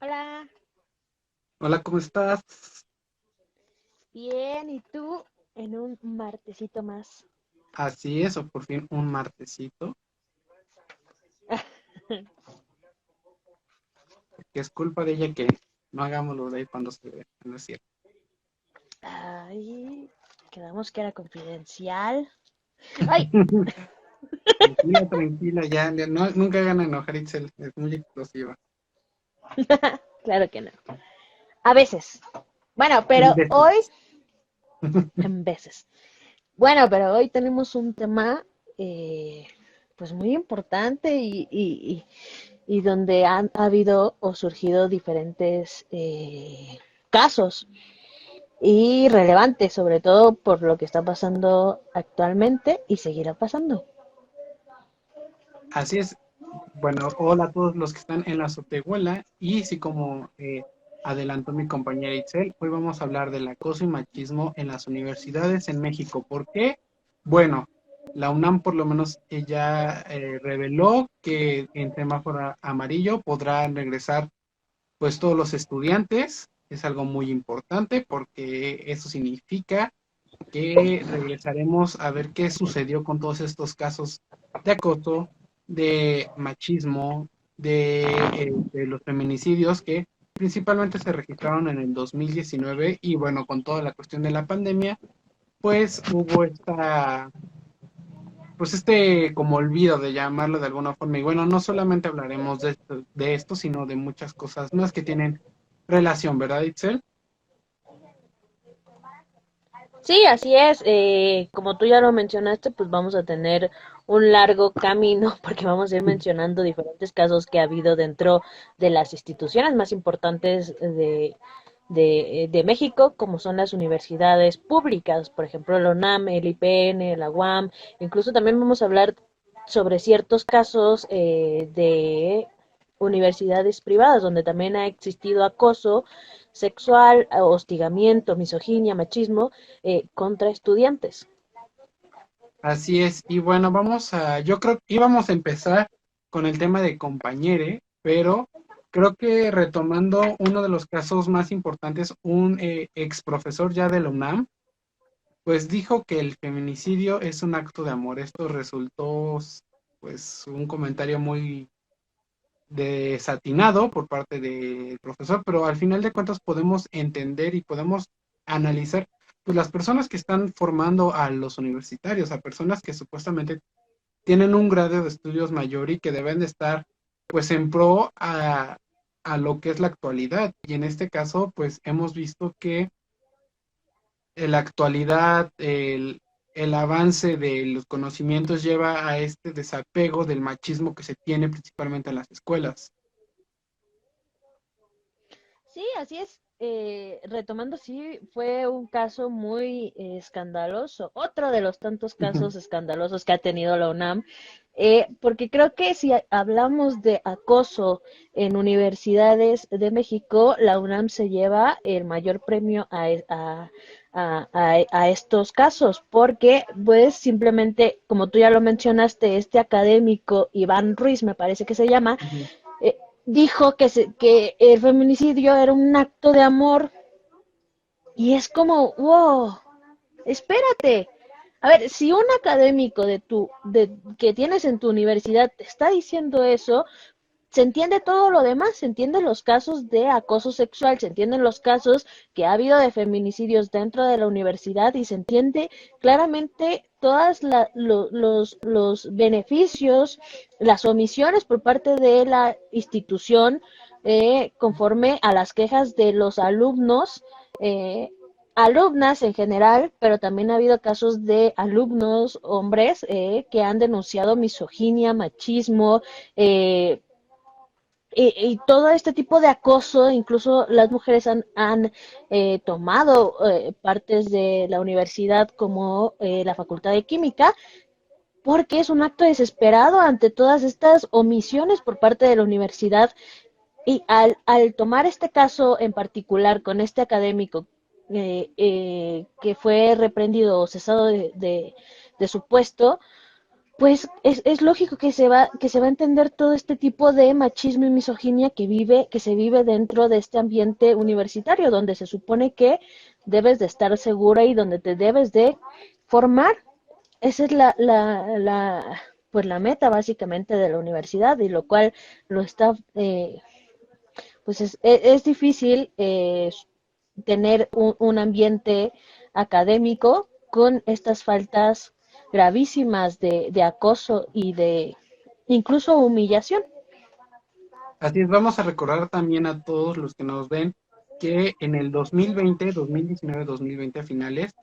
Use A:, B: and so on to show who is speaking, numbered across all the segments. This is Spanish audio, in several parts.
A: Hola,
B: Hola, ¿cómo estás?
A: bien, ¿y tú? En un martesito más.
B: Así es, o por fin un martesito, que es culpa de ella que no hagamos lo de ahí cuando se ve, ¿no es cierto?
A: Ay, quedamos que era confidencial. Ay,
B: Tranquila, tranquila, ya, no, nunca hagan enojar a Itzel, es muy explosiva.
A: claro que no. A veces. Bueno,
B: En
A: pero
B: veces.
A: hoy, en veces. Bueno, pero hoy tenemos un tema, eh, pues muy importante y donde han ha habido o surgido diferentes casos y relevantes, sobre todo por lo que está pasando actualmente y seguirá pasando.
B: Así es. Bueno, hola a todos los que están en la azotehuela y sí como adelantó mi compañera Itzel, hoy vamos a hablar del acoso y machismo en las universidades en México. ¿Por qué? Bueno, la UNAM por lo menos ella reveló que en semáforo amarillo podrán regresar pues todos los estudiantes. Es algo muy importante porque eso significa que regresaremos a ver qué sucedió con todos estos casos de acoso, de machismo, de los feminicidios que principalmente se registraron en el 2019 y bueno, con toda la cuestión de la pandemia, pues hubo pues como olvido de llamarlo de alguna forma. Y bueno, no solamente hablaremos de esto, sino de muchas cosas más que tienen relación, ¿verdad, Itzel?
A: Sí, así es. Como tú ya lo mencionaste, pues vamos a tener un largo camino porque vamos a ir mencionando diferentes casos que ha habido dentro de las instituciones más importantes de México, como son las universidades públicas, por ejemplo, la UNAM, el IPN, la UAM. Incluso también vamos a hablar sobre ciertos casos de universidades privadas, donde también ha existido acoso sexual, hostigamiento, misoginia, machismo contra estudiantes.
B: Así es, y bueno, yo creo que íbamos a empezar con el tema de compañere, pero creo que retomando uno de los casos más importantes, un ex profesor ya de la UNAM, pues dijo que el feminicidio es un acto de amor. Esto resultó pues un comentario muy desatinado por parte del profesor, pero al final de cuentas podemos entender y podemos analizar pues las personas que están formando a los universitarios, a personas que supuestamente tienen un grado de estudios mayor y que deben de estar pues en pro a lo que es la actualidad. Y en este caso pues hemos visto que en la actualidad el avance de los conocimientos lleva a este desapego del machismo que se tiene principalmente en las escuelas.
A: Sí, así es. Retomando, sí, fue un caso muy escandaloso, otro de los tantos casos escandalosos que ha tenido la UNAM, porque creo que si hablamos de acoso en universidades de México, la UNAM se lleva el mayor premio a estos casos, porque pues simplemente, como tú ya lo mencionaste, este académico Iván Ruiz, me parece que se llama, eh, dijo que el feminicidio era un acto de amor y es como, wow, espérate. A ver, si un académico que tienes en tu universidad te está diciendo eso, se entiende todo lo demás, se entienden los casos de acoso sexual, se entienden los casos que ha habido de feminicidios dentro de la universidad y se entiende claramente todos los beneficios, las omisiones por parte de la institución conforme a las quejas de los alumnos. Eh, Alumnas en general, pero también ha habido casos de alumnos hombres que han denunciado misoginia, machismo, y todo este tipo de acoso, incluso las mujeres han tomado partes de la universidad como la Facultad de Química, porque es un acto desesperado ante todas estas omisiones por parte de la universidad. Y al tomar este caso en particular con este académico que fue reprendido o cesado de su puesto, pues es lógico que se va a entender todo este tipo de machismo y misoginia que se vive dentro de este ambiente universitario, donde se supone que debes de estar segura y donde te debes de formar. Esa es pues la meta básicamente de la universidad, y lo cual lo está, pues es difícil tener un ambiente académico con estas faltas gravísimas de acoso y de incluso humillación.
B: Así es, vamos a recordar también a todos los que nos ven que en el 2020, 2019, 2020 a finales,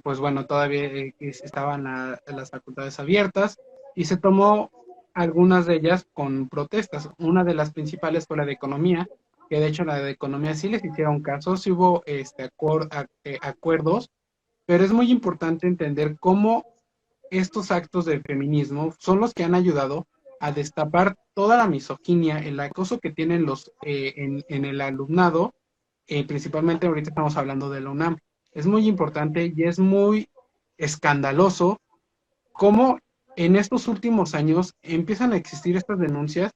B: pues bueno, todavía estaban las facultades abiertas y se tomó algunas de ellas con protestas. Una de las principales fue la de economía, que de hecho la de economía sí les hicieron caso, sí hubo acuerdos, pero es muy importante entender cómo estos actos de feminismo son los que han ayudado a destapar toda la misoginia, el acoso que tienen en el alumnado, principalmente ahorita estamos hablando de la UNAM. Es muy importante y es muy escandaloso cómo en estos últimos años empiezan a existir estas denuncias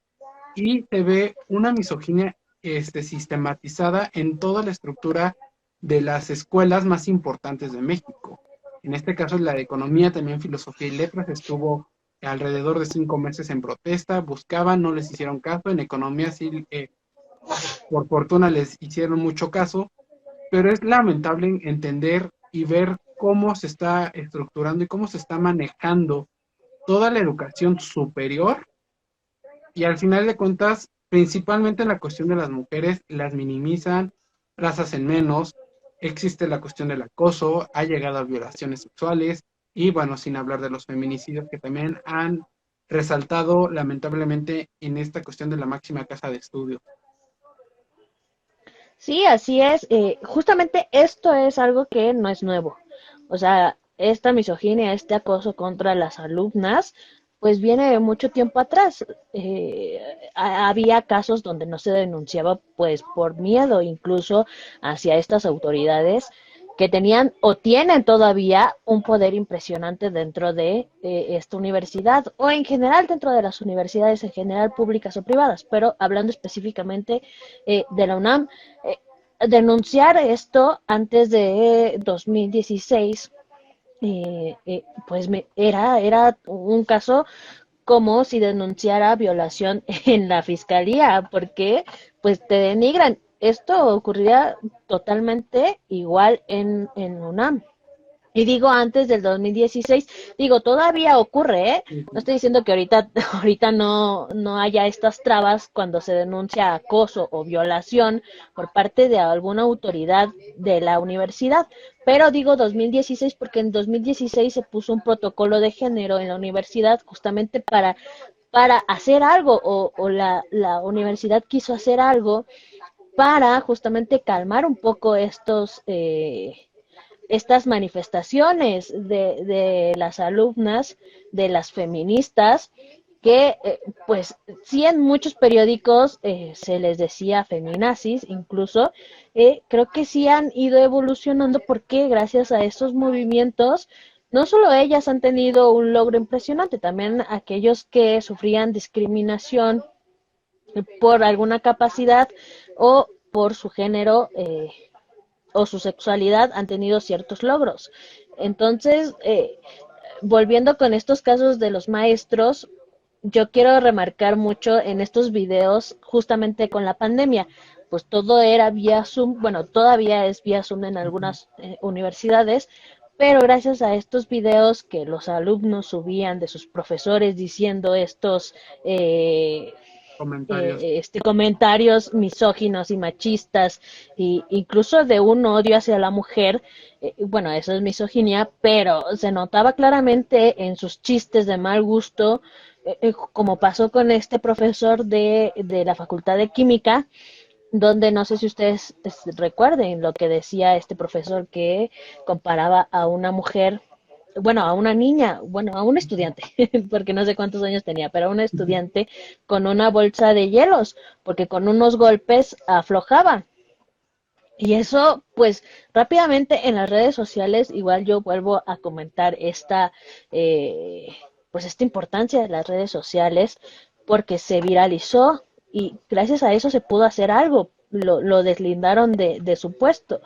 B: y se ve una misoginia sistematizada en toda la estructura de las escuelas más importantes de México. En este caso, la de economía, también filosofía y letras, estuvo alrededor de 5 meses en protesta, buscaban, no les hicieron caso, en economía sí, por fortuna les hicieron mucho caso, pero es lamentable entender y ver cómo se está estructurando y cómo se está manejando toda la educación superior y al final de cuentas, principalmente en la cuestión de las mujeres, las minimizan, las hacen menos, existe la cuestión del acoso, ha llegado a violaciones sexuales y bueno, sin hablar de los feminicidios que también han resaltado lamentablemente en esta cuestión de la máxima casa de estudio.
A: Sí, así es. Justamente esto es algo que no es nuevo. O sea, esta misoginia, este acoso contra las alumnas, pues viene de mucho tiempo atrás. Había casos donde no se denunciaba, pues por miedo incluso hacia estas autoridades que tenían o tienen todavía un poder impresionante dentro de esta universidad o en general dentro de las universidades en general públicas o privadas, pero hablando específicamente de la UNAM, eh, denunciar esto antes de 2016, pues era un caso como si denunciara violación en la fiscalía, porque pues te denigran. Esto ocurría totalmente igual en UNAM. Y digo antes del 2016, digo, todavía ocurre, ¿eh? No estoy diciendo que ahorita, ahorita no haya estas trabas cuando se denuncia acoso o violación por parte de alguna autoridad de la universidad, pero digo 2016 porque en 2016 se puso un protocolo de género en la universidad justamente para hacer algo, o la universidad quiso hacer algo para justamente calmar un poco estas manifestaciones de las alumnas, de las feministas, que pues sí en muchos periódicos se les decía feminazis, incluso creo que sí han ido evolucionando porque gracias a estos movimientos no solo ellas han tenido un logro impresionante, también aquellos que sufrían discriminación por alguna capacidad o por su género o su sexualidad han tenido ciertos logros. Entonces, volviendo con estos casos de los maestros, yo quiero remarcar mucho en estos videos justamente con la pandemia, pues todo era vía Zoom, bueno, todavía es vía Zoom en algunas universidades, pero gracias a estos videos que los alumnos subían de sus profesores diciendo estos
B: Comentarios.
A: comentarios misóginos y machistas, e incluso de un odio hacia la mujer, bueno, eso es misoginia, pero se notaba claramente en sus chistes de mal gusto, como pasó con este profesor de la Facultad de Química, donde no sé si ustedes recuerden lo que decía este profesor, que comparaba a una mujer, bueno, a una niña, bueno, a un estudiante, porque no sé cuántos años tenía, pero a una estudiante con una bolsa de hielos, porque con unos golpes aflojaba. Y eso, pues, rápidamente en las redes sociales, igual yo vuelvo a comentar eh, pues, esta importancia de las redes sociales, porque se viralizó y gracias a eso se pudo hacer algo, lo deslindaron de su puesto.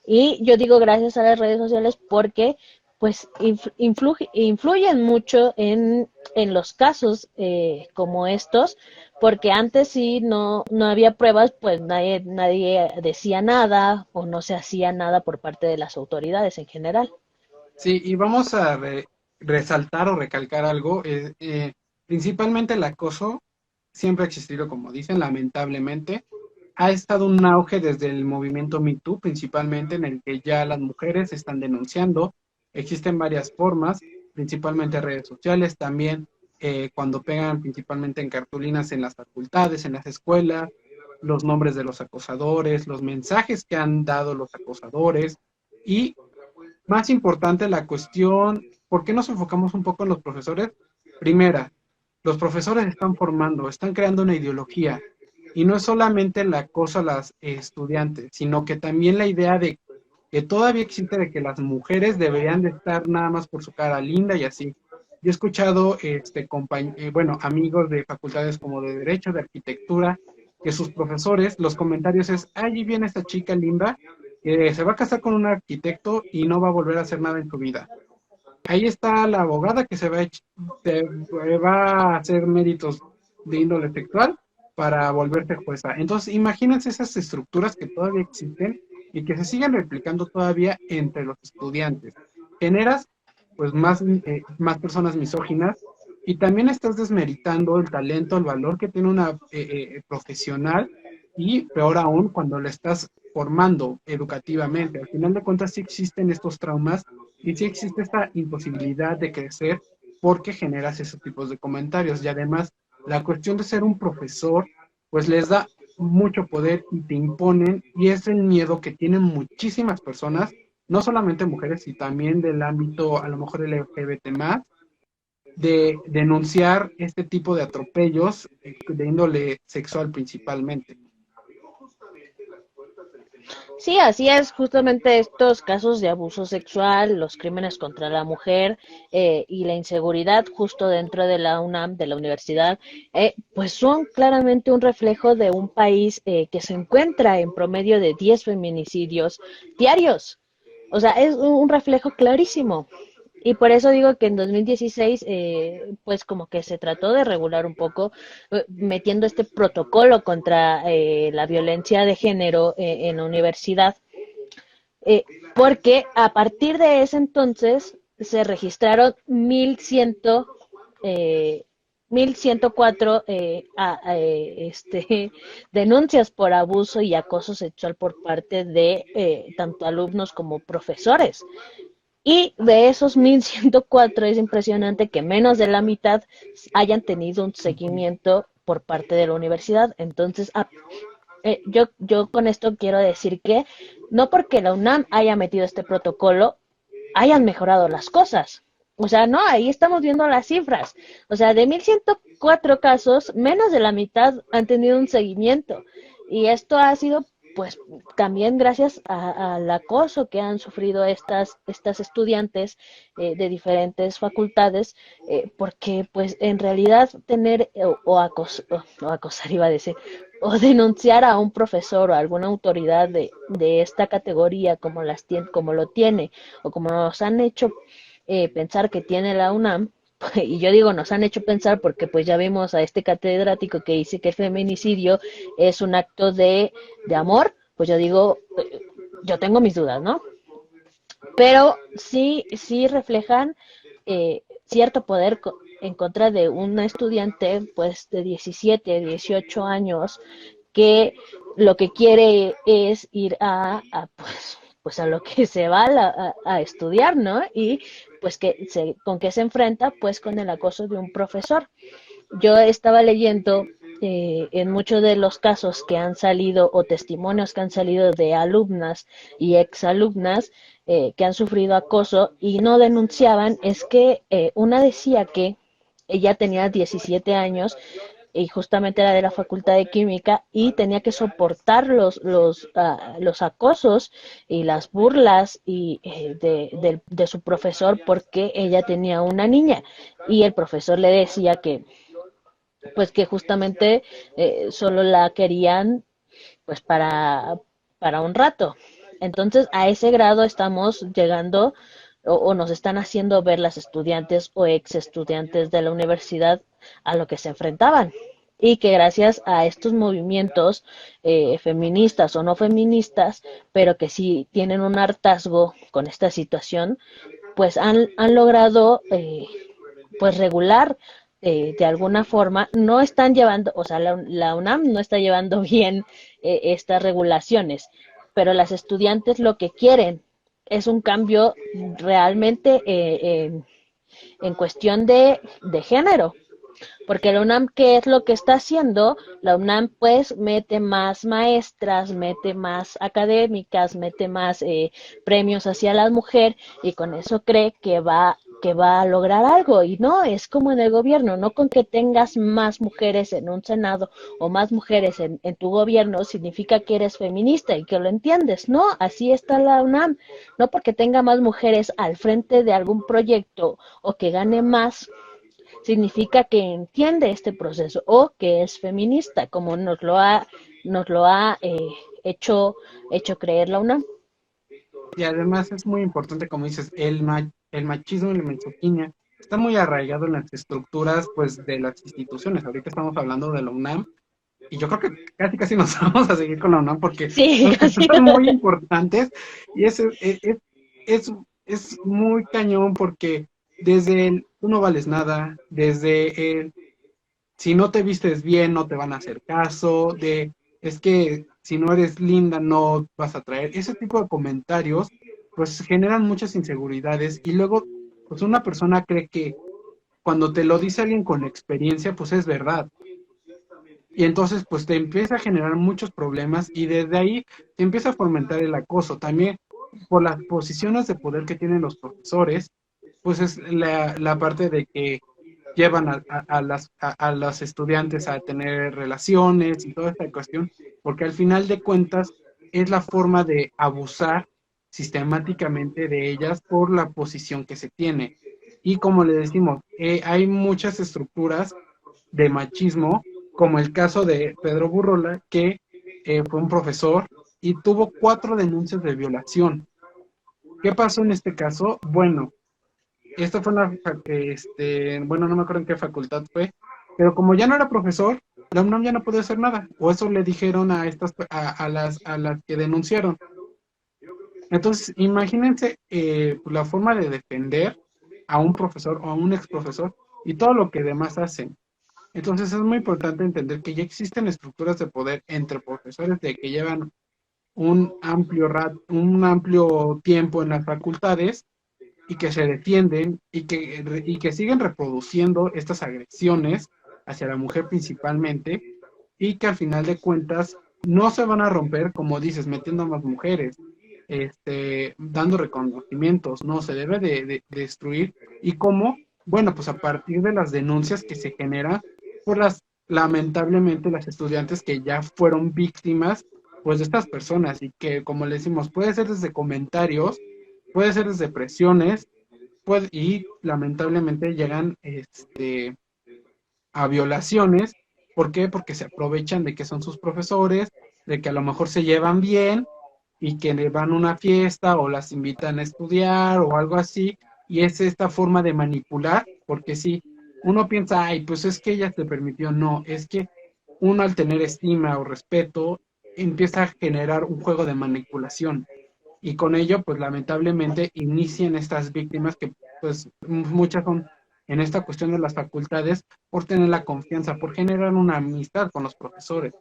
A: Y yo digo gracias a las redes sociales porque, pues, influyen mucho en los casos como estos, porque antes si no había pruebas, pues nadie decía nada o no se hacía nada por parte de las autoridades en general.
B: Sí, y vamos a resaltar o recalcar algo. Principalmente el acoso siempre ha existido, como dicen, lamentablemente. Ha estado un auge desde el movimiento Me Too, principalmente en el que ya las mujeres están denunciando. Existen varias formas, principalmente redes sociales, también cuando pegan principalmente en cartulinas en las facultades, en las escuelas, los nombres de los acosadores, los mensajes que han dado los acosadores y más importante la cuestión, ¿por qué nos enfocamos un poco en los profesores? Primera, los profesores están formando, están creando una ideología y no es solamente la cosa a las estudiantes, sino que también la idea de que todavía existe de que las mujeres deberían de estar nada más por su cara linda y así. Yo he escuchado bueno, amigos de facultades como de Derecho, de Arquitectura, que sus profesores, los comentarios es, allí viene esta chica linda, que se va a casar con un arquitecto y no va a volver a hacer nada en su vida. Ahí está la abogada que se va a hacer méritos de índole sexual para volverse jueza. Entonces, imagínense esas estructuras que todavía existen y que se siguen replicando todavía entre los estudiantes. Generas pues más personas misóginas y también estás desmeritando el talento, el valor que tiene una profesional y peor aún cuando la estás formando educativamente. Al final de cuentas sí existen estos traumas y sí existe esta imposibilidad de crecer porque generas esos tipos de comentarios. Y además, la cuestión de ser un profesor, pues les da mucho poder y te imponen, y es el miedo que tienen muchísimas personas, no solamente mujeres, y también del ámbito, a lo mejor LGBT más, de denunciar este tipo de atropellos de índole sexual principalmente.
A: Sí, así es, justamente estos casos de abuso sexual, los crímenes contra la mujer y la inseguridad justo dentro de la UNAM, de la universidad, pues son claramente un reflejo de un país que se encuentra en promedio de 10 feminicidios diarios. O sea, es un reflejo clarísimo. Y por eso digo que en 2016, pues como que se trató de regular un poco, metiendo este protocolo contra la violencia de género en la universidad, eh, porque a partir de ese entonces se registraron 1,104 denuncias por abuso y acoso sexual por parte de tanto alumnos como profesores. Y de esos 1,104 es impresionante que menos de la mitad hayan tenido un seguimiento por parte de la universidad. Entonces, yo con esto quiero decir que no porque la UNAM haya metido este protocolo, hayan mejorado las cosas. O sea, no, ahí estamos viendo las cifras. O sea, de 1,104 casos, menos de la mitad han tenido un seguimiento. Y esto ha sido, pues, también gracias al acoso que han sufrido estas estudiantes de diferentes facultades, porque, pues, en realidad tener o acosar, iba a decir, o denunciar a un profesor o a alguna autoridad de esta categoría como lo tiene o como nos han hecho pensar que tiene la UNAM, y yo digo nos han hecho pensar porque pues ya vimos a este catedrático que dice que el feminicidio es un acto de amor, pues yo digo, yo tengo mis dudas, ¿no? Pero sí reflejan cierto poder en contra de una estudiante pues de 17, 18 años que lo que quiere es ir pues a lo que se va a estudiar, ¿no? Y pues con qué se enfrenta, pues con el acoso de un profesor. Yo estaba leyendo en muchos de los casos que han salido o testimonios que han salido de alumnas y exalumnas que han sufrido acoso y no denunciaban, es que una decía que ella tenía 17 años y justamente era de la Facultad de Química, y tenía que soportar los acosos y las burlas de su profesor porque ella tenía una niña, y el profesor le decía que pues que justamente solo la querían pues para un rato. Entonces, a ese grado estamos llegando o nos están haciendo ver las estudiantes o ex estudiantes de la universidad a lo que se enfrentaban. Y que gracias a estos movimientos feministas o no feministas, pero que sí tienen un hartazgo con esta situación, pues han logrado pues regular de alguna forma. No están llevando, o sea, la UNAM no está llevando bien estas regulaciones, pero las estudiantes lo que quieren es un cambio realmente en cuestión de género. Porque la UNAM, ¿qué es lo que está haciendo? La UNAM pues mete más maestras, mete más académicas, mete más premios hacia la mujer, y con eso cree que va a lograr algo. Y no, es como en el gobierno, no con que tengas más mujeres en un senado o más mujeres en tu gobierno significa que eres feminista y que lo entiendes. No, así está la UNAM. No porque tenga más mujeres al frente de algún proyecto o que gane más significa que entiende este proceso o que es feminista, como nos lo ha hecho creer la UNAM.
B: Y además es muy importante, como dices, el machismo y la misoginia está muy arraigado en las estructuras pues de las instituciones. Ahorita estamos hablando de la UNAM y yo creo que casi casi nos vamos a seguir con la UNAM porque
A: Sí,
B: son
A: casi.
B: estructuras muy importantes y es, es muy cañón porque desde el tú no vales nada, desde el si no te vistes bien no te van a hacer caso, de es que si no eres linda no vas a traer, ese tipo de comentarios pues generan muchas inseguridades y luego pues una persona cree que cuando te lo dice alguien con experiencia pues es verdad y entonces pues te empieza a generar muchos problemas y desde ahí te empieza a fomentar el acoso también por las posiciones de poder que tienen los profesores, pues es la parte de que llevan a las estudiantes a tener relaciones y toda esta cuestión, porque al final de cuentas es la forma de abusar sistemáticamente de ellas por la posición que se tiene. Y como le decimos, hay muchas estructuras de machismo, como el caso de Pedro Burrola, que fue un profesor y tuvo 4 denuncias de violación. ¿Qué pasó en este caso? Bueno, esto fue bueno, no me acuerdo en qué facultad fue, pero como ya no era profesor, la UNAM ya no podía hacer nada, o eso le dijeron a las que denunciaron. Entonces, imagínense la forma de defender a un profesor o a un ex profesor y todo lo que demás hacen. Entonces, es muy importante entender que ya existen estructuras de poder entre profesores de que llevan un amplio tiempo en las facultades y que se defienden y que siguen reproduciendo estas agresiones hacia la mujer principalmente y que al final de cuentas no se van a romper, como dices, metiendo a más mujeres, dando reconocimientos, no, se debe de destruir. ¿Y cómo? Bueno, pues a partir de las denuncias que se generan por lamentablemente, las estudiantes que ya fueron víctimas, pues, de estas personas y que, como le decimos, puede ser desde comentarios, puede ser desde presiones, y lamentablemente llegan a violaciones. ¿Por qué? Porque se aprovechan de que son sus profesores, de que a lo mejor se llevan bien y que le van a una fiesta o las invitan a estudiar o algo así. Y es esta forma de manipular, porque si uno piensa, ay, pues es que ella te permitió, no, es que uno al tener estima o respeto empieza a generar un juego de manipulación y con ello, pues lamentablemente inician estas víctimas que pues muchas son en esta cuestión de las facultades por tener la confianza, por generar una amistad con los profesores.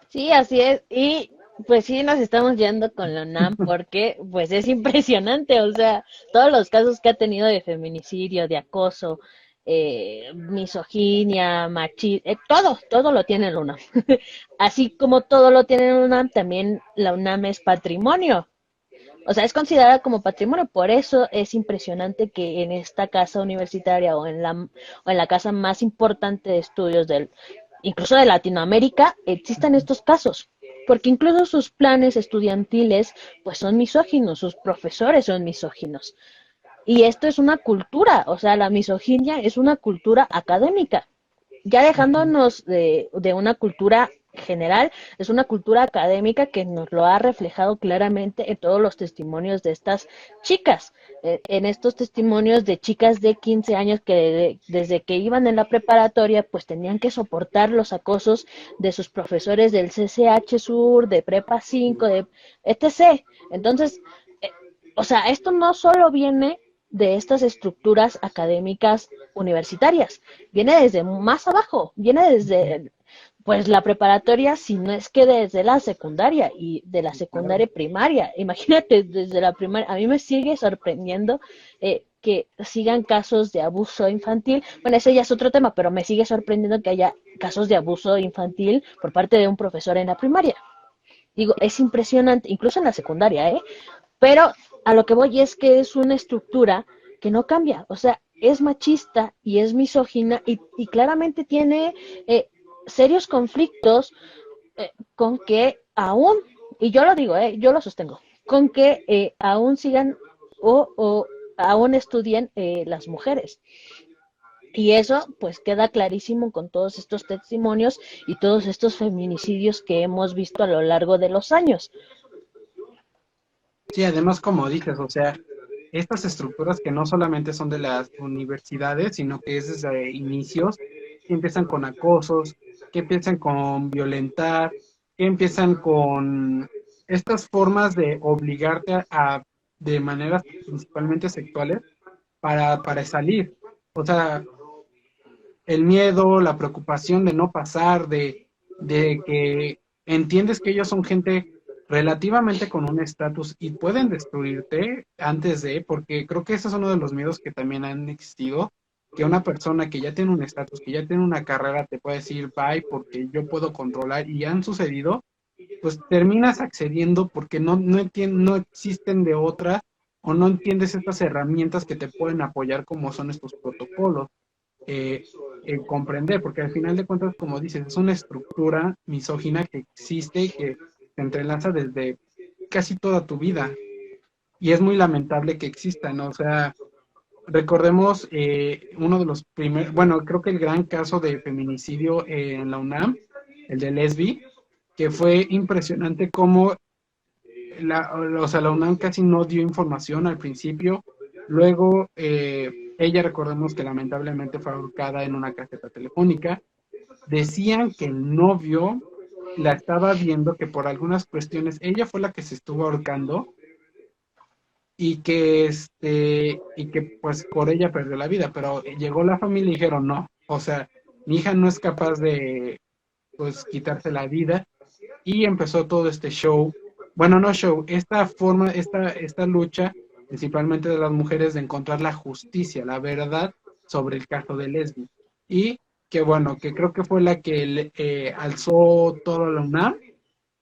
A: Sí, así es. Y pues sí nos estamos yendo con la UNAM porque pues es impresionante, o sea, todos los casos que ha tenido de feminicidio, de acoso, misoginia, machismo, todo lo tiene la UNAM. Así como todo lo tiene la UNAM, también la UNAM es patrimonio. O sea, es considerada como patrimonio, por eso es impresionante que en esta casa universitaria o en la casa más importante de estudios incluso de Latinoamérica, existan estos casos. Porque incluso sus planes estudiantiles, pues son misóginos, sus profesores son misóginos. Y esto es una cultura, o sea, la misoginia es una cultura académica. Ya
B: Ujú.
A: dejándonos de una cultura general, es una cultura académica que nos lo ha reflejado claramente en todos los testimonios de estas chicas. En estos testimonios de chicas de 15 años que desde que iban en la preparatoria, pues tenían que soportar los acosos de sus profesores del CCH Sur, de Prepa 5, de etc. Entonces, eh, o sea, esto no solo viene de estas estructuras académicas universitarias, viene desde más abajo, viene desde pues la preparatoria, si no es que desde la secundaria y de la
B: Claro.
A: secundaria primaria. Imagínate, desde la primaria, a mí me sigue sorprendiendo que sigan casos de abuso infantil. Bueno, ese ya es otro tema, pero me sigue sorprendiendo que haya casos de abuso infantil por parte de un profesor en la primaria. Digo, es impresionante, incluso en la secundaria, ¿eh? Pero a lo que voy es que es una estructura que no cambia, o sea, es machista y es misógina y claramente tiene serios conflictos con que aún, y yo lo digo, yo lo sostengo, con que aún sigan o aún estudien las mujeres. Y eso pues queda clarísimo con todos estos testimonios y todos estos feminicidios que hemos visto a lo largo de los años.
B: Sí, además, como dices, o sea, estas estructuras que no solamente son de las universidades, sino que es desde inicios, que empiezan con acosos, que empiezan con violentar, que empiezan con estas formas de obligarte de maneras principalmente sexuales para salir. O sea, el miedo, la preocupación de no pasar, de que entiendes que ellos son gente relativamente con un estatus y pueden destruirte antes de, porque creo que ese es uno de los miedos que también han existido, que una persona que ya tiene un estatus, que ya tiene una carrera, te puede decir bye porque yo puedo controlar y han sucedido, pues terminas accediendo porque no existen de otra o no entiendes estas herramientas que te pueden apoyar como son estos protocolos eh, comprender, porque al final de cuentas, como dices, es una estructura misógina que existe y que se entrelaza desde casi toda tu vida. Y es muy lamentable que exista, ¿no? O sea, recordemos uno de los primeros, bueno, creo que el gran caso de feminicidio en la UNAM, el de Lesbi, que fue impresionante cómo o sea, la UNAM casi no dio información al principio. Luego, ella recordemos que lamentablemente fue ahorcada en una caseta telefónica. Decían que el novio la estaba viendo, que por algunas cuestiones ella fue la que se estuvo ahorcando y que pues por ella perdió la vida, pero llegó la familia y dijeron no, o sea, mi hija no es capaz de pues quitarse la vida y empezó todo este show, bueno, no show, esta forma, esta lucha, principalmente de las mujeres, de encontrar la justicia, la verdad sobre el caso de Leslie. Y que bueno, que creo que fue la que alzó toda la UNAM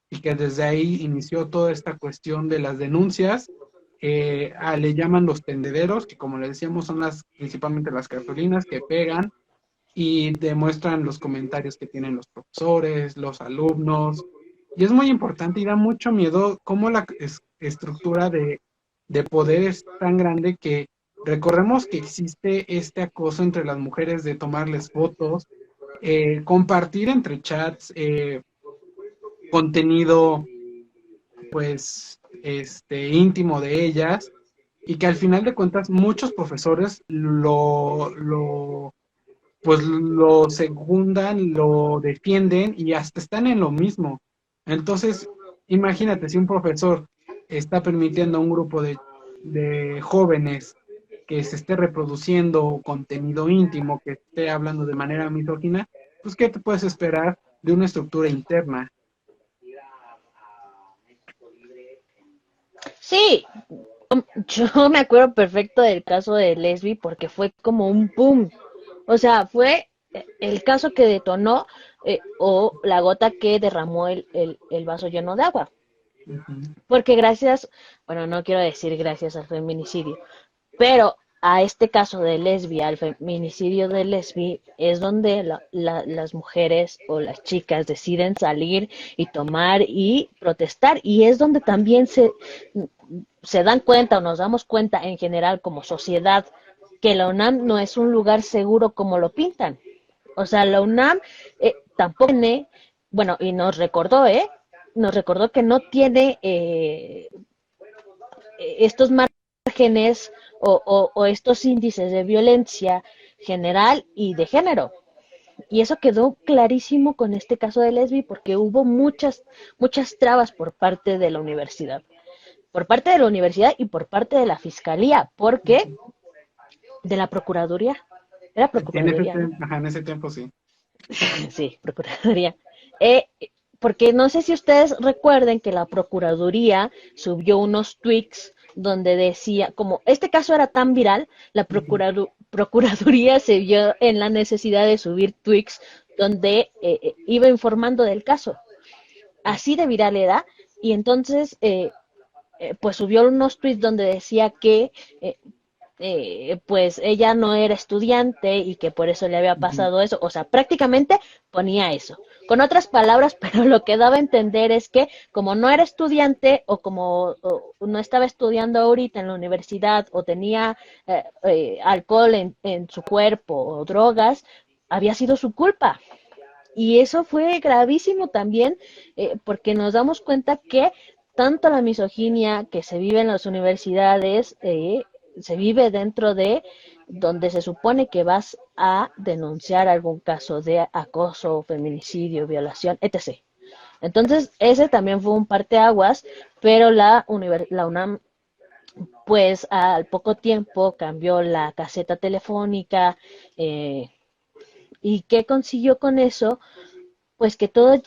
B: y que desde ahí inició toda esta cuestión de las denuncias. Le llaman los tendederos, que como le decíamos son principalmente las cartulinas que pegan y demuestran los comentarios que tienen los profesores, los alumnos. Y es muy importante y da mucho miedo cómo la estructura de poder es tan grande que recordemos que existe este acoso entre las mujeres de tomarles fotos, compartir entre chats contenido pues íntimo de ellas y que al final de cuentas muchos profesores pues lo secundan, lo defienden y hasta están en lo mismo. Entonces, imagínate si un profesor está permitiendo a un grupo de jóvenes que se esté reproduciendo contenido íntimo, que esté hablando de manera misógina, pues ¿qué te puedes esperar de una estructura interna?
A: Sí, yo me acuerdo perfecto del caso de Lesbi porque fue como un boom. O sea, fue el caso que detonó o la gota que derramó el vaso lleno de agua.
B: Ujú.
A: porque gracias, bueno, no quiero decir gracias al feminicidio, pero a este caso de lesbia, al feminicidio de lesbi, es donde las mujeres o las chicas deciden salir y tomar y protestar, y es donde también se dan cuenta o nos damos cuenta en general como sociedad que la UNAM no es un lugar seguro como lo pintan. O sea, la UNAM tampoco tiene, bueno, y nos recordó, ¿eh? Nos recordó que no tiene estos márgenes o estos índices de violencia general y de género. Y eso quedó clarísimo con este caso de Lesbi porque hubo muchas trabas por parte de la universidad. Por parte de la universidad y por parte de la fiscalía, porque de la procuraduría, era procuraduría, ¿no?
B: Ajá, en ese tiempo sí.
A: Sí, procuraduría. Eh, porque no sé si ustedes recuerden que la procuraduría subió unos tweets donde decía, como este caso era tan viral, la procuraduría se vio en la necesidad de subir tweets donde iba informando del caso. Así de viral era, y entonces pues subió unos tweets donde decía que pues ella no era estudiante y que por eso le había
B: Ujú.
A: pasado eso. O sea, prácticamente ponía eso. Con otras palabras, pero lo que daba a entender es que como no era estudiante o no estaba estudiando ahorita en la universidad o tenía alcohol en su cuerpo o drogas, había sido su culpa. Y eso fue gravísimo también, porque nos damos cuenta que tanto la misoginia que se vive en las universidades se vive dentro de donde se supone que vas a denunciar algún caso de acoso, feminicidio, violación, etc. Entonces, ese también fue un parteaguas, pero la UNAM, pues al poco tiempo cambió la caseta telefónica. ¿Y qué consiguió con eso? Pues que todo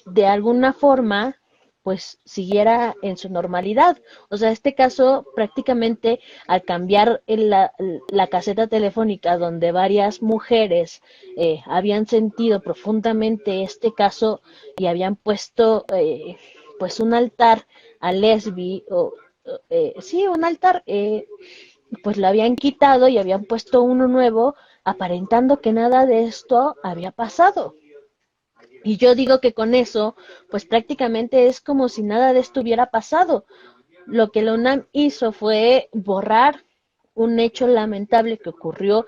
A: de alguna forma pues siguiera en su normalidad. O sea, este caso prácticamente al cambiar la caseta telefónica donde varias mujeres habían sentido profundamente este caso y habían puesto pues un altar a lesbi o sí, un altar, pues lo habían quitado y habían puesto uno nuevo aparentando que nada de esto había pasado. Y yo digo que con eso, pues prácticamente es como si nada de esto hubiera pasado. Lo que la UNAM hizo fue borrar un hecho lamentable que ocurrió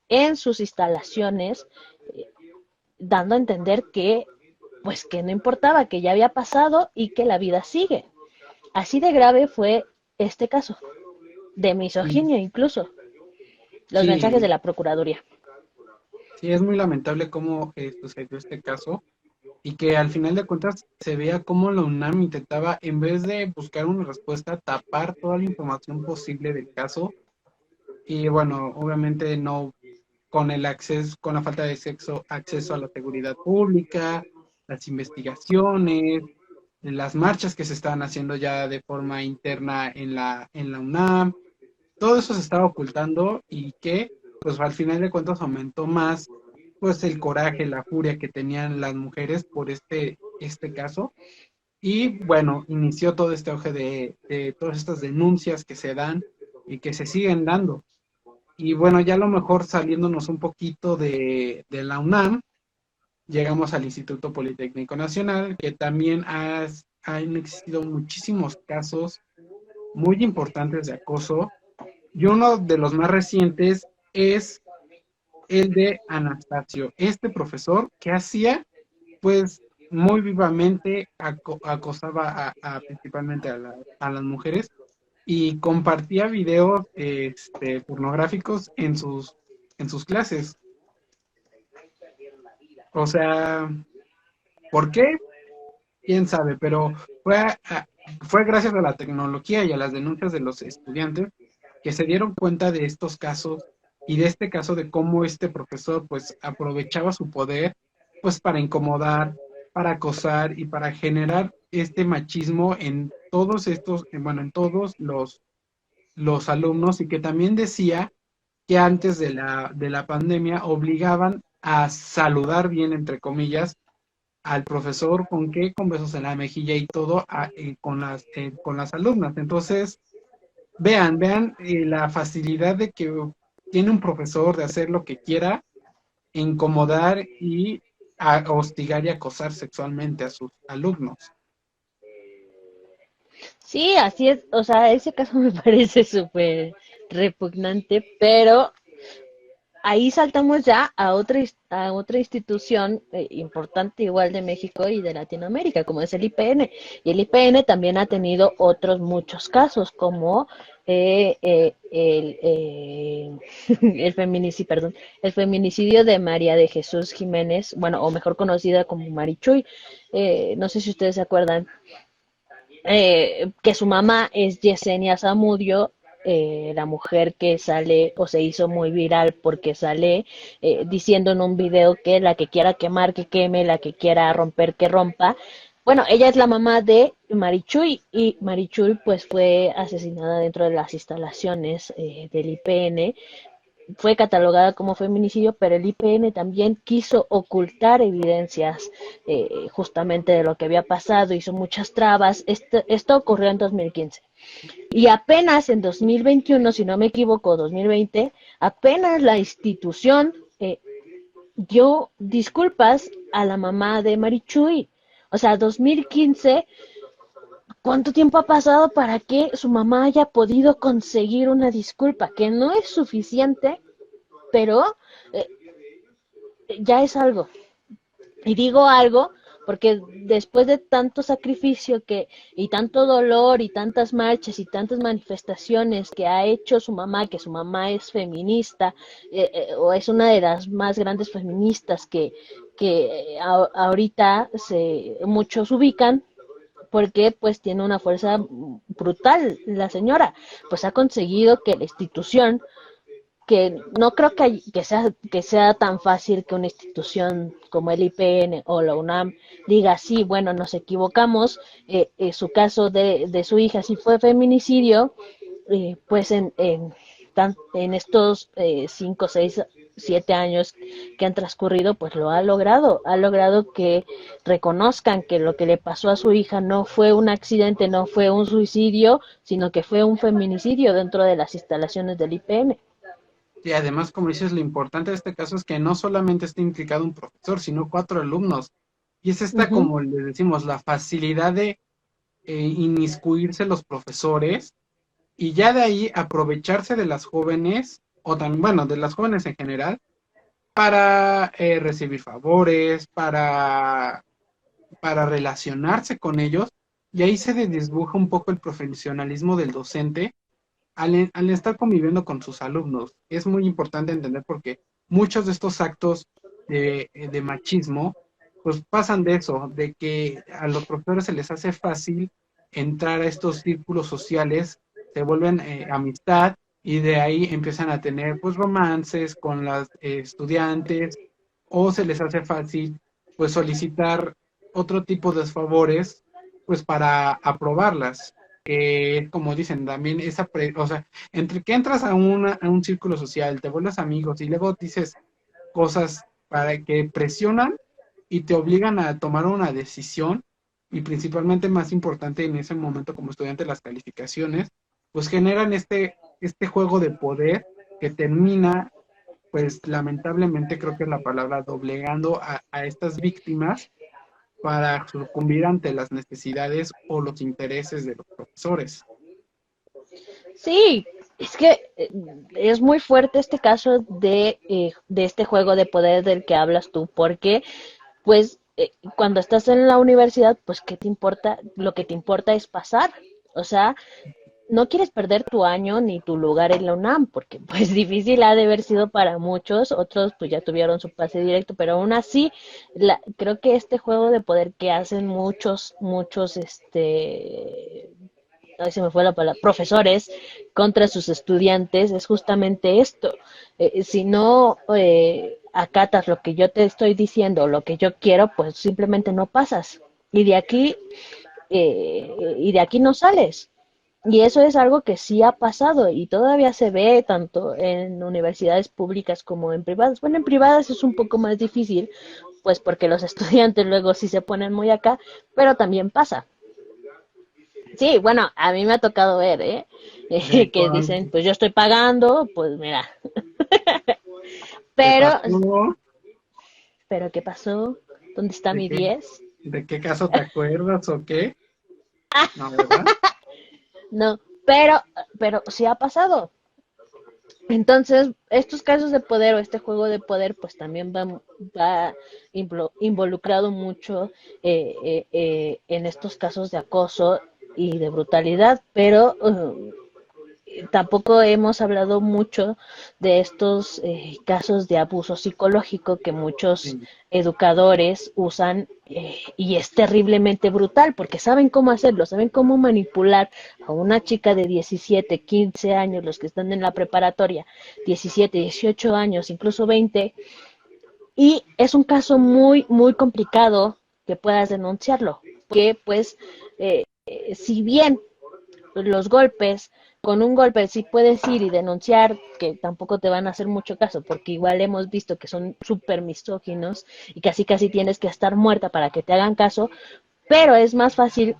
A: en sus instalaciones, eh, dando a entender que, pues que no importaba, que ya había pasado y que la vida sigue. Así de grave fue este caso, de
B: Sí,
A: misoginia incluso, los mensajes de
B: sí,
A: la Procuraduría.
B: sí, es muy lamentable cómo sucedió este caso y que al final de cuentas se veía cómo la UNAM intentaba, en vez de buscar una respuesta, tapar toda la información posible del caso. Y bueno, obviamente no con el acceso, con la falta de acceso a la seguridad pública, las investigaciones, las marchas que se estaban haciendo ya de forma interna en la UNAM, todo eso se estaba ocultando y que pues al final de cuentas aumentó más pues el coraje, la furia que tenían las mujeres por este caso. Y bueno, inició todo este auge de todas estas denuncias que se dan y que se siguen dando. Y bueno, ya a lo mejor saliéndonos un poquito de la UNAM, llegamos al Instituto Politécnico Nacional, que también han existido muchísimos casos muy importantes de acoso. Y uno de los más recientes es el de Anastasio, este profesor que hacía, pues, muy vivamente acosaba principalmente a las mujeres y compartía videos pornográficos en sus clases. O sea, ¿por qué? Quién sabe, pero fue gracias a la tecnología y a las denuncias de los estudiantes que se dieron cuenta de estos casos y de este caso de cómo este profesor pues aprovechaba su poder pues para incomodar, para acosar y para generar este machismo en todos estos, bueno, en todos los alumnos y que también decía que antes de la pandemia obligaban a saludar bien, entre comillas, al profesor con qué, con besos en la mejilla y todo con las alumnas. Entonces, vean la facilidad de que tiene un profesor de hacer lo que quiera, incomodar y hostigar y acosar sexualmente a sus alumnos.
A: Sí, así es, o sea, ese caso me parece súper repugnante, pero ahí saltamos ya a otra institución importante igual de México y de Latinoamérica, como es el IPN. Y el IPN también ha tenido otros muchos casos, como el feminicidio, perdón, el feminicidio de María de Jesús Jiménez, bueno, o mejor conocida como Marichuy. No sé si ustedes se acuerdan que su mamá es Yesenia Zamudio, la mujer que sale o se hizo muy viral porque sale diciendo en un video que la que quiera quemar, que queme, la que quiera romper, que rompa. Bueno, ella es la mamá de Marichuy y Marichuy pues fue asesinada dentro de las instalaciones del IPN, fue catalogada como feminicidio, pero el IPN también quiso ocultar evidencias justamente de lo que había pasado, hizo muchas trabas. Esto ocurrió en 2015. Y apenas en 2021, si no me equivoco, 2020, apenas la institución dio disculpas a la mamá de Marichuy. O sea, 2015, ¿cuánto tiempo ha pasado para que su mamá haya podido conseguir una disculpa? Que no es suficiente, pero eh, ya es algo. Y digo algo porque después de tanto sacrificio y tanto dolor y tantas marchas y tantas manifestaciones que ha hecho su mamá, que su mamá es feminista, o es una de las más grandes feministas ahorita muchos ubican, porque pues tiene una fuerza brutal la señora, pues ha conseguido que la institución, que no creo que sea tan fácil que una institución como el IPN o la UNAM diga, sí, bueno, nos equivocamos, su caso de su hija sí fue feminicidio, pues en estos 5, 6, 7 años que han transcurrido, pues ha logrado que reconozcan que lo que le pasó a su hija no fue un accidente, no fue un suicidio, sino que fue un feminicidio dentro de las instalaciones del IPN.
B: Y además, como dices, lo importante de este caso es que no solamente está implicado un profesor, sino 4 alumnos. Y es esta,
A: Ujú.
B: como les decimos, la facilidad de inmiscuirse los profesores y ya de ahí aprovecharse de las jóvenes, o también, bueno, de las jóvenes en general, para recibir favores, para relacionarse con ellos, y ahí se desdibuja un poco el profesionalismo del docente al estar conviviendo con sus alumnos. Es muy importante entender porque muchos de estos actos de machismo, pues pasan de eso, de que a los profesores se les hace fácil entrar a estos círculos sociales, se vuelven amistad y de ahí empiezan a tener pues romances con las estudiantes o se les hace fácil pues solicitar otro tipo de favores pues para aprobarlas, que como dicen también o sea, entre que entras a un círculo social, te vuelves amigos y luego dices cosas para que presionan y te obligan a tomar una decisión, y principalmente más importante en ese momento como estudiante las calificaciones, pues generan este juego de poder que termina, pues lamentablemente creo que es la palabra, doblegando a estas víctimas para sucumbir ante las necesidades o los intereses de los profesores.
A: Sí, es que es muy fuerte este caso de este juego de poder del que hablas tú, porque pues cuando estás en la universidad, pues ¿qué te importa? Lo que te importa es pasar. O sea, no quieres perder tu año ni tu lugar en la UNAM, porque pues difícil ha de haber sido para muchos, otros pues ya tuvieron su pase directo, pero aún así creo que este juego de poder que hacen muchos, ahí se me fue la palabra, profesores contra sus estudiantes es justamente esto. Si no acatas lo que yo te estoy diciendo, lo que yo quiero, pues simplemente no pasas. Y de aquí no sales. Y eso es algo que sí ha pasado y todavía se ve tanto en universidades públicas como en privadas. Bueno, en privadas es un poco más difícil pues porque los estudiantes luego sí se ponen muy acá, pero también pasa. Sí, bueno, a mí me ha tocado ver, ¿eh?
B: ¿De
A: Que dicen,
B: cuál?
A: pues yo estoy pagando, pues mira,
B: ¿Qué
A: pero,
B: pasó?
A: ¿qué pasó? ¿Dónde está
B: ¿De
A: mi
B: qué,
A: 10?
B: de qué caso te acuerdas o qué? No, ¿verdad?
A: No, pero sí ha pasado. Entonces, estos casos de poder o este juego de poder, pues también va involucrado mucho en estos casos de acoso y de brutalidad, pero tampoco hemos hablado mucho de estos casos de abuso psicológico que muchos
B: Sí.
A: educadores usan y es terriblemente brutal porque saben cómo hacerlo, saben cómo manipular a una chica de 17, 15 años, los que están en la preparatoria, 17, 18 años, incluso 20, y es un caso muy, muy complicado que puedas denunciarlo, que pues si bien los golpes, con un golpe sí puedes ir y denunciar, que tampoco te van a hacer mucho caso, porque igual hemos visto que son súper misóginos y casi casi tienes que estar muerta para que te hagan caso, pero es más fácil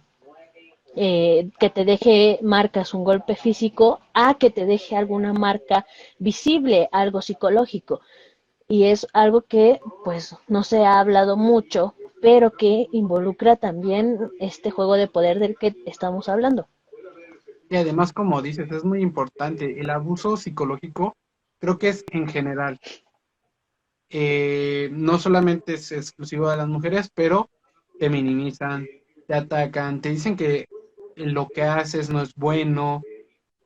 A: que te deje marcas un golpe físico a que te deje alguna marca visible, algo psicológico. Y es algo que pues no se ha hablado mucho, pero que involucra también este juego de poder del que estamos hablando.
B: Y además, como dices, es muy importante. El abuso psicológico creo que es en general. No solamente es exclusivo de las mujeres, pero te minimizan, te atacan, te dicen que lo que haces no es bueno,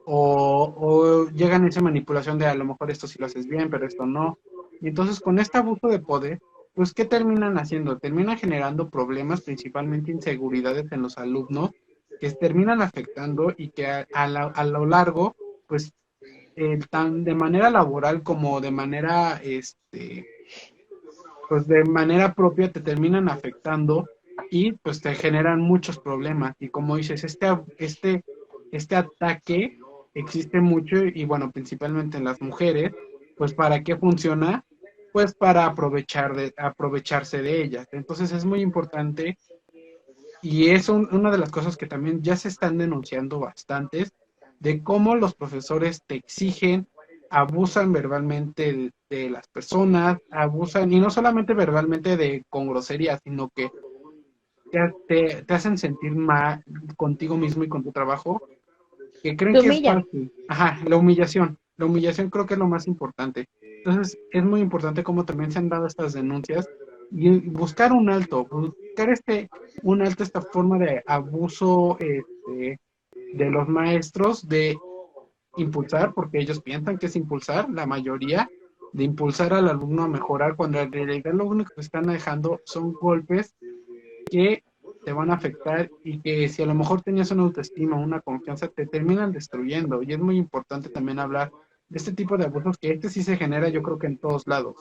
B: o llegan a esa manipulación de a lo mejor esto sí lo haces bien, pero esto no. Y entonces con este abuso de poder, pues ¿qué terminan haciendo? Terminan generando problemas, principalmente inseguridades en los alumnos, que terminan afectando y que a lo largo, pues tan de manera laboral como de manera, pues de manera propia te terminan afectando y pues te generan muchos problemas. Y como dices, este ataque existe mucho y bueno, principalmente en las mujeres, pues ¿para qué funciona? Pues para aprovecharse de ellas. Entonces es muy importante y es una de las cosas que también ya se están denunciando bastantes, de cómo los profesores te exigen, abusan verbalmente de las personas, abusan, y no solamente verbalmente con groserías, sino que te hacen sentir mal contigo mismo y con tu trabajo, que creen
A: Te
B: que es
A: humillan.
B: fácil. Ajá, la humillación creo que es lo más importante. Entonces, es muy importante cómo también se han dado estas denuncias y buscar un alto, buscar un alto esta forma de abuso de los maestros de impulsar, porque ellos piensan que es impulsar, la mayoría, de impulsar al alumno a mejorar, cuando en realidad lo único que están dejando son golpes que te van a afectar y que si a lo mejor tenías una autoestima, una confianza, te terminan destruyendo. Y es muy importante también hablar de este tipo de abusos, que sí se genera yo creo que en todos lados,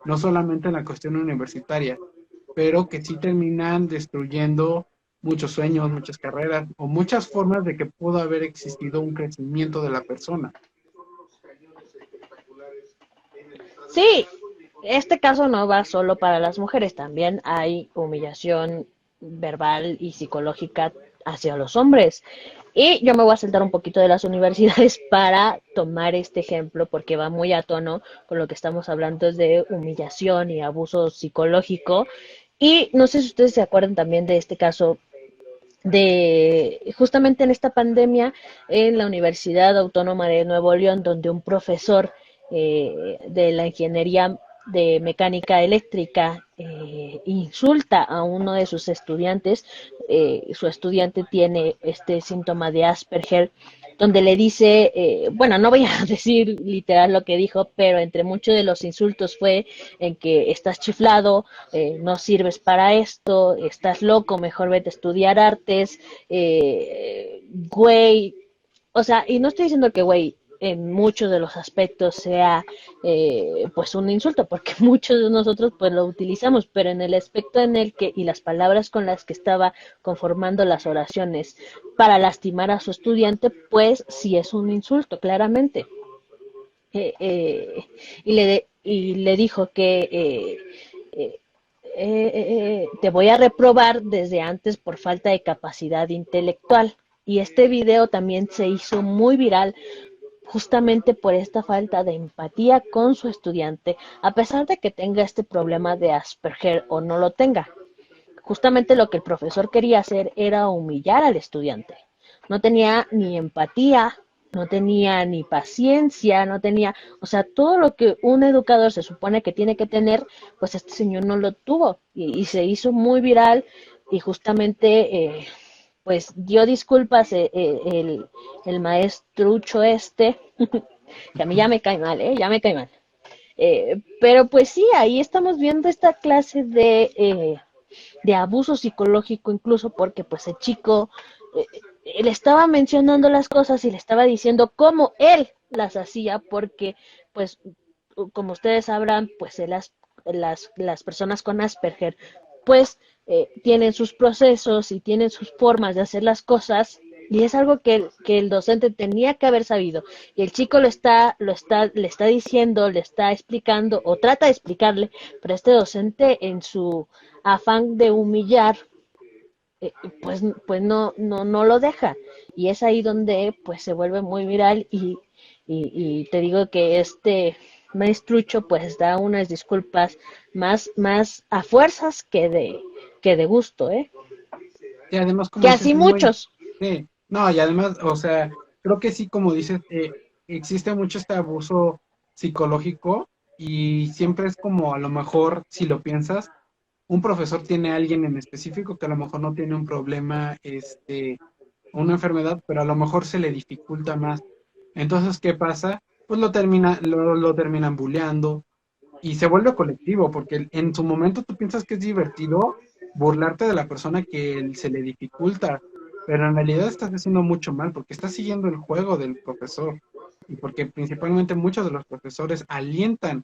B: no solamente en la cuestión universitaria, pero que sí terminan destruyendo muchos sueños, muchas carreras o muchas formas de que pudo haber existido un crecimiento de la persona.
A: Sí, este caso no va solo para las mujeres, también hay humillación verbal y psicológica hacia los hombres. Y yo me voy a saltar un poquito de las universidades para tomar este ejemplo porque va muy a tono con lo que estamos hablando de humillación y abuso psicológico. Y no sé si ustedes se acuerdan también de este caso de justamente en esta pandemia en la Universidad Autónoma de Nuevo León, donde un profesor de la ingeniería de mecánica eléctrica insulta a uno de sus estudiantes. Su estudiante tiene este síntoma de Asperger, donde le dice, bueno, no voy a decir literal lo que dijo, pero entre muchos de los insultos fue en que estás chiflado, no sirves para esto, estás loco, mejor vete a estudiar artes, güey, o sea, y no estoy diciendo que güey en muchos de los aspectos sea pues un insulto, porque muchos de nosotros pues lo utilizamos, pero en el aspecto en el que y las palabras con las que estaba conformando las oraciones para lastimar a su estudiante, pues sí es un insulto, claramente. Eh, eh, y le dijo que te voy a reprobar desde antes por falta de capacidad intelectual. Y este video también se hizo muy viral justamente por esta falta de empatía con su estudiante, a pesar de que tenga este problema de Asperger o no lo tenga. Justamente lo que el profesor quería hacer era humillar al estudiante. No tenía ni empatía, no tenía ni paciencia, no tenía, o sea, todo lo que un educador se supone que tiene que tener, pues este señor no lo tuvo y se hizo muy viral y justamente pues dio disculpas el maestrucho este, que a mí ya me cae mal, ya me cae mal. Pero pues sí, ahí estamos viendo esta clase de abuso psicológico incluso porque pues el chico le estaba mencionando las cosas y le estaba diciendo cómo él las hacía porque pues como ustedes sabrán pues las personas con Asperger pues tienen sus procesos y tienen sus formas de hacer las cosas y es algo que el docente tenía que haber sabido y el chico le está diciendo, le está explicando o trata de explicarle, pero este docente en su afán de humillar, pues no lo deja. Y es ahí donde pues se vuelve muy viral y te digo que este maestrucho pues da unas disculpas más a fuerzas que de gusto, ¿eh?
B: Y además,
A: Que
B: como dices,
A: así
B: es muy,
A: muchos.
B: sí, no, y además, o sea, creo que sí, como dices, existe mucho este abuso psicológico y siempre es como, a lo mejor, si lo piensas, un profesor tiene a alguien en específico que a lo mejor no tiene un problema, una enfermedad, pero a lo mejor se le dificulta más. Entonces, ¿qué pasa? Pues lo terminan bulleando y se vuelve colectivo, porque en su momento tú piensas que es divertido burlarte de la persona que se le dificulta, pero en realidad estás haciendo mucho mal porque estás siguiendo el juego del profesor y porque principalmente muchos de los profesores alientan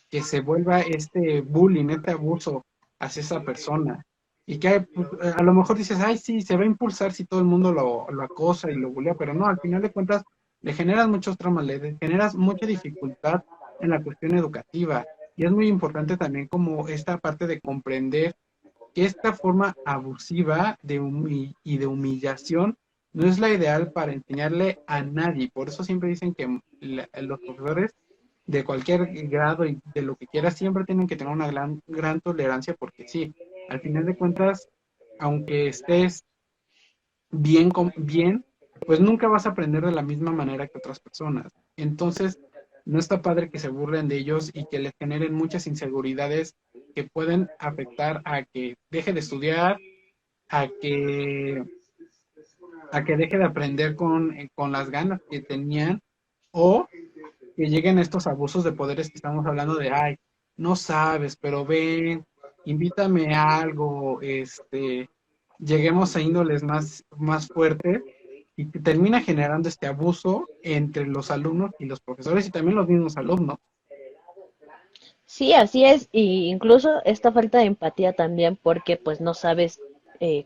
B: que se vuelva este bullying, este abuso hacia esa persona. Y que pues, a lo mejor dices, ay, sí, se va a impulsar si todo el mundo lo acosa y lo bulea, pero no, al final de cuentas le generas muchos traumas, le generas mucha dificultad en la cuestión educativa. Y es muy importante también como esta parte de comprender que esta forma abusiva y de humillación no es la ideal para enseñarle a nadie. Por eso siempre dicen que los profesores de cualquier grado y de lo que quieras siempre tienen que tener una gran tolerancia porque sí, al final de cuentas, aunque estés bien, pues nunca vas a aprender de la misma manera que otras personas. Entonces, no está padre que se burlen de ellos y que les generen muchas inseguridades que pueden afectar a que deje de estudiar, a que, a que deje de aprender con las ganas que tenían o que lleguen estos abusos de poderes que estamos hablando de, ay, no sabes, pero ven, invítame a algo, lleguemos a índoles más fuertes y que termina generando este abuso entre los alumnos y los profesores y también los mismos alumnos.
A: Sí, así es, y incluso esta falta de empatía también porque pues no sabes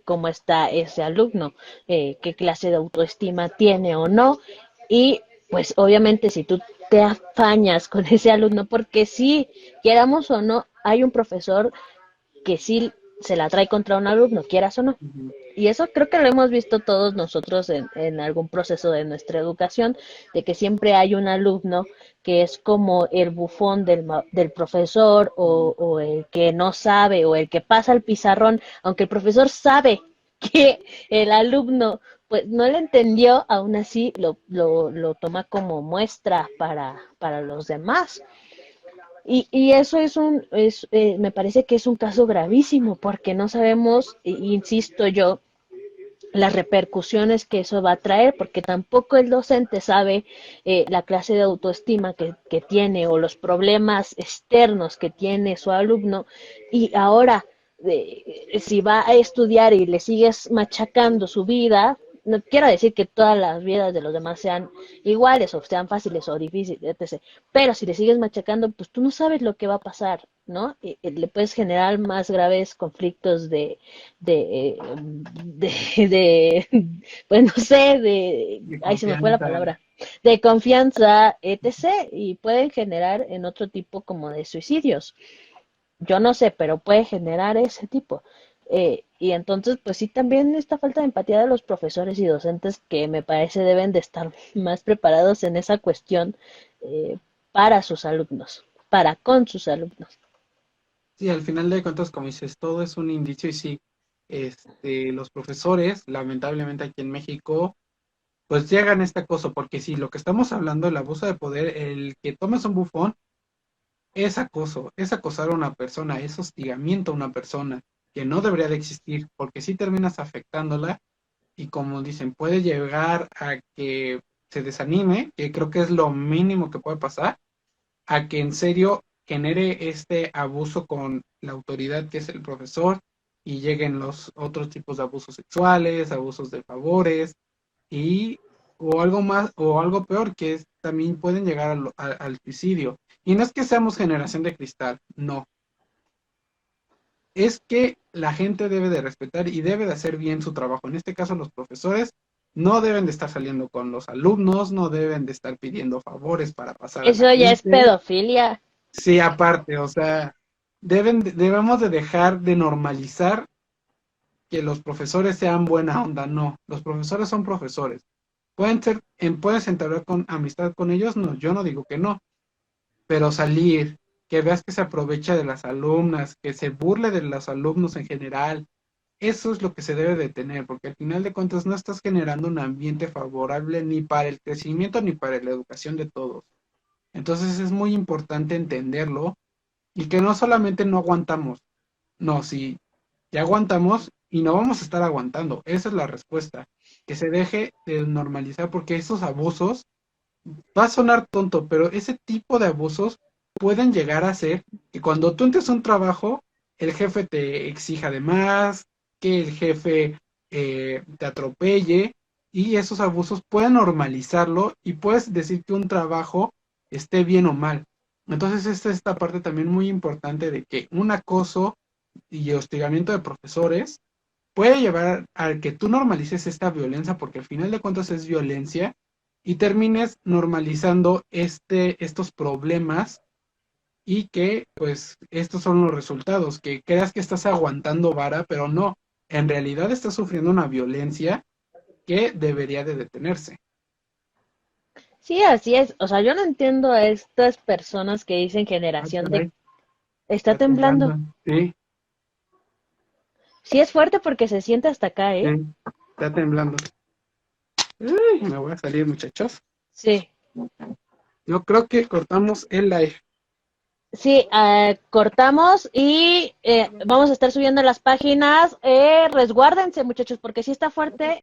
A: cómo está ese alumno, qué clase de autoestima tiene o no, y pues obviamente si tú te afañas con ese alumno, porque si quieramos o no, hay un profesor que sí se la trae contra un alumno, quieras o no.
B: Ujú.
A: Y eso creo que lo hemos visto todos nosotros en algún proceso de nuestra educación, de que siempre hay un alumno que es como el bufón del profesor o el que no sabe o el que pasa el pizarrón, aunque el profesor sabe que el alumno pues no le entendió, aún así lo toma como muestra para los demás. Y eso me parece que es un caso gravísimo porque no sabemos, insisto yo, las repercusiones que eso va a traer, porque tampoco el docente sabe la clase de autoestima que tiene o los problemas externos que tiene su alumno y ahora si va a estudiar y le sigues machacando su vida, no quiero decir que todas las vidas de los demás sean iguales o sean fáciles o difíciles, etc. Pero si le sigues machacando, pues tú no sabes lo que va a pasar, ¿no? Le puedes generar más graves conflictos pues no sé,
B: De
A: ahí se me fue la
B: confianza.
A: palabra, de confianza, etc. Y pueden generar en otro tipo como de suicidios. yo no sé, pero puede generar ese tipo. Y entonces, pues sí, también esta falta de empatía de los profesores y docentes que me parece deben de estar más preparados en esa cuestión eh, para sus alumnos, para con sus alumnos.
B: Sí, al final de cuentas, como dices, todo es un indicio y sí, los profesores, lamentablemente aquí en México, pues llegan a este acoso, porque si lo que estamos hablando, el abuso de poder, el que tomes un bufón, es acoso, es acosar a una persona, es hostigamiento a una persona, que no debería de existir, porque si terminas afectándola y como dicen, puede llegar a que se desanime, que creo que es lo mínimo que puede pasar, a que en serio genere este abuso con la autoridad que es el profesor y lleguen los otros tipos de abusos sexuales, abusos de favores y o algo más o algo peor que es, también pueden llegar al suicidio. Y no es que seamos generación de cristal, no. Es que la gente debe de respetar y debe de hacer bien su trabajo. En este caso, los profesores no deben de estar saliendo con los alumnos, no deben de estar pidiendo favores para pasar a la
A: Eso ya es
B: gente.
A: pedofilia.
B: Sí, aparte, o sea, debemos de dejar de normalizar que los profesores sean buena onda, no, los profesores son profesores. Puedes entablar con amistad con ellos, no, yo no digo que no, pero salir, que veas que se aprovecha de las alumnas, que se burle de los alumnos en general, eso es lo que se debe de tener, porque al final de cuentas no estás generando un ambiente favorable ni para el crecimiento ni para la educación de todos. Entonces es muy importante entenderlo y que no solamente no aguantamos, no, si ya aguantamos y no vamos a estar aguantando, esa es la respuesta, que se deje de normalizar porque esos abusos, va a sonar tonto, pero ese tipo de abusos pueden llegar a ser que cuando tú entres a un trabajo, el jefe te exija de más, que el jefe te atropelle y esos abusos pueden normalizarlo y puedes decir que un trabajo esté bien o mal. Entonces esta parte también muy importante de que un acoso y hostigamiento de profesores puede llevar a que tú normalices esta violencia, porque al final de cuentas es violencia, y termines normalizando estos problemas y que pues estos son los resultados, que creas que estás aguantando vara, pero no, en realidad estás sufriendo una violencia que debería de detenerse.
A: Sí, así es. O sea, yo no entiendo a estas personas que dicen
B: Ah,
A: generación de...
B: caray,
A: Está
B: está
A: temblando.
B: temblando. Sí,
A: Sí es fuerte porque se siente hasta acá,
B: sí,
A: ¿eh?
B: está temblando. Uy, me voy a salir, muchachos.
A: Sí.
B: Yo creo que cortamos el live.
A: Sí, cortamos y vamos a estar subiendo las páginas. Resguárdense, muchachos, porque sí está fuerte